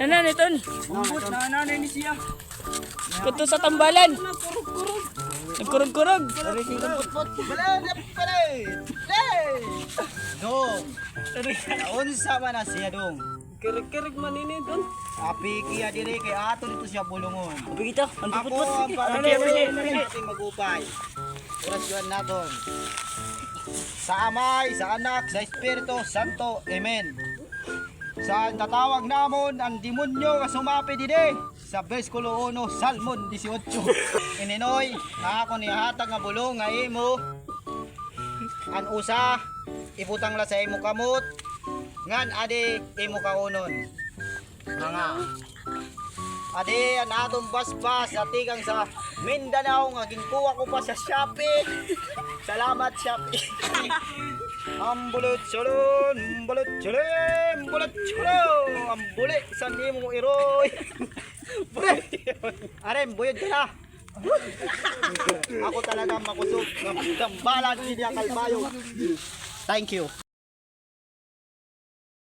Nanan ito. Ambot na nanay ni siya. Kuto sa tambalan. Nagkurog-kurog. Balay! Dong! Unsa man na siya dong? Kirig-kirig man ini doon. Api kiya dire kay ato dito siya bulungon. Abi kita. Ang Ako putput. ang Sige. ating magupay. Orasyon naton. Sa Amay, sa Anak, sa Espiritu Santo. Amen. Sa tatawag namon ang demonyo nga sumapi dide sa Bersikulo 1, Salmon 18. Ininoy, na ako nihatag nga bulong nga imo. An usa, ibutang la sa imo kamot. Ngan ade imo kaunon. Mga ade an atong basbas sa tigang sa Mindanao nga ginkuha ko pa sa Shopee. Salamat Shopee. Ambulit chalon, ambulit chalem, ambulit chalon, ambulit sa nimo iroy. Arem, buyod ka na. Ako talaga makusog ng gambalan ni Kalbayo. Thank you.